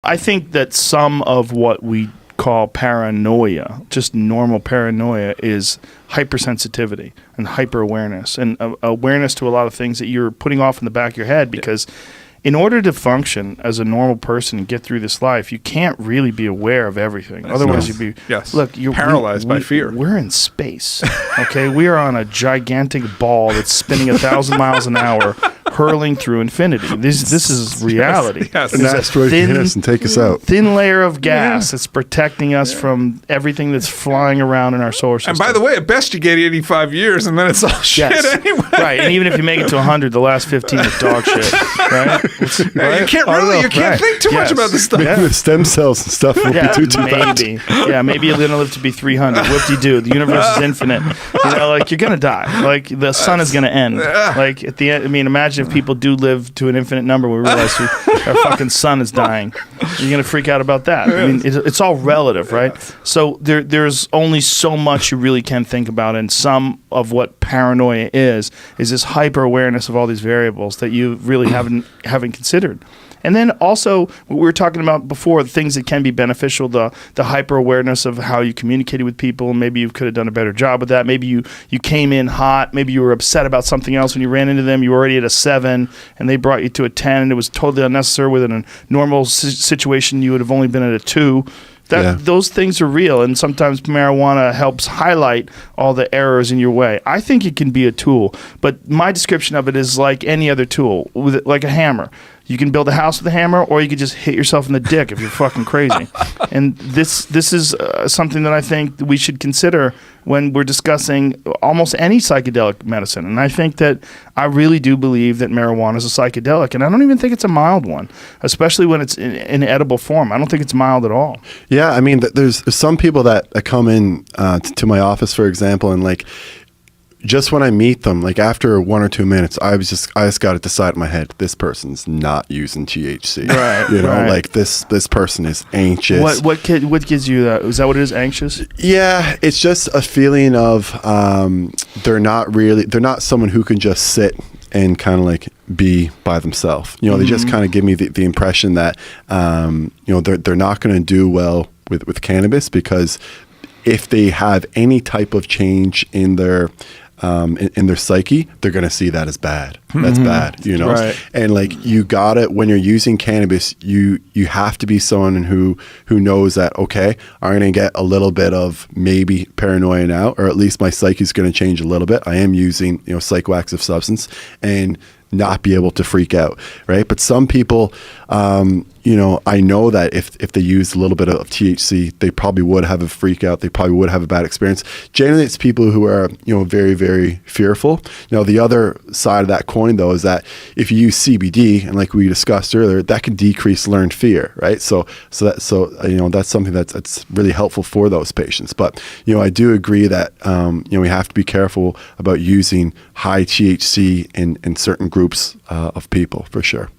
I think that some of what we call paranoia, just normal paranoia, is hypersensitivity and hyperawareness and awareness to a lot of things that you're putting off in the back of your head because in order to function as a normal person and get through this life, you can't really be aware of everything. Otherwise, you'd be look, you're paralyzed by fear. We're in space, okay? We are on a gigantic ball that's spinning 1,000 miles an hour, hurling through infinity. This is reality. Yes. An asteroid can hit us and take us out. Thin layer of gas that's protecting us from everything that's flying around in our solar system. And by the way, at best you get 85 years, and then it's all shit anyway. Right, and even if you make it to 100, the last 15 is dog shit, right? You can't think too much about this stuff. Maybe with stem cells and stuff will be too bad. Yeah, maybe you're going to live to be 300. Whoop-de-doo. The universe is infinite. You know, like, you're going to die. Like, the sun is going to end. Like, at the end, I mean, imagine if people do live to an infinite number, we realize our fucking sun is dying. You're going to freak out about that. I mean, it's all relative, right? So there's only so much you really can think about, and some of what paranoia is this hyper-awareness of all these variables that you really haven't considered. And then also, what we were talking about before, the things that can be beneficial, the hyper-awareness of how you communicated with people, and maybe you could have done a better job with that. Maybe you came in hot. Maybe you were upset about something else when you ran into them. You were already at a 7, and they brought you to a 10, and it was totally unnecessary. Within a normal situation, you would have only been at a 2. Those things are real, and sometimes marijuana helps highlight all the errors in your way. I think it can be a tool, but my description of it is like any other tool, like a hammer. You can build a house with a hammer, or you could just hit yourself in the dick if you're fucking crazy. And this is something that I think we should consider when we're discussing almost any psychedelic medicine. And I think that I really do believe that marijuana is a psychedelic, and I don't even think it's a mild one, especially when it's in edible form. I don't think it's mild at all. Yeah, I mean, there's some people that come in to my office, for example, and like, just when I meet them, like after 1 or 2 minutes, I just got to decide in my head, this person's not using THC. Right. You know, like this person is anxious. What gives you that? Is that what it is? Anxious? Yeah, it's just a feeling of they're not someone who can just sit and kind of like be by themselves. You know, they just kind of give me the impression that you know, they're not going to do well with cannabis, because if they have any type of change in their psyche, they're going to see that as bad. That's bad, you know? Right. And like, you got it when you're using cannabis, you have to be someone who knows that, okay, I'm going to get a little bit of maybe paranoia now, or at least my psyche is going to change a little bit. I am using, you know, psychoactive substance, and not be able to freak out, right? But some people, you know, I know that if they use a little bit of THC, they probably would have a freak out. They probably would have a bad experience. Generally, it's people who are, you know, very, very fearful. Now, the other side of that coin, though, is that if you use CBD, and like we discussed earlier, that can decrease learned fear, right? So you know, that's something that's really helpful for those patients. But, you know, I do agree that you know, we have to be careful about using high THC in certain groups of people, for sure.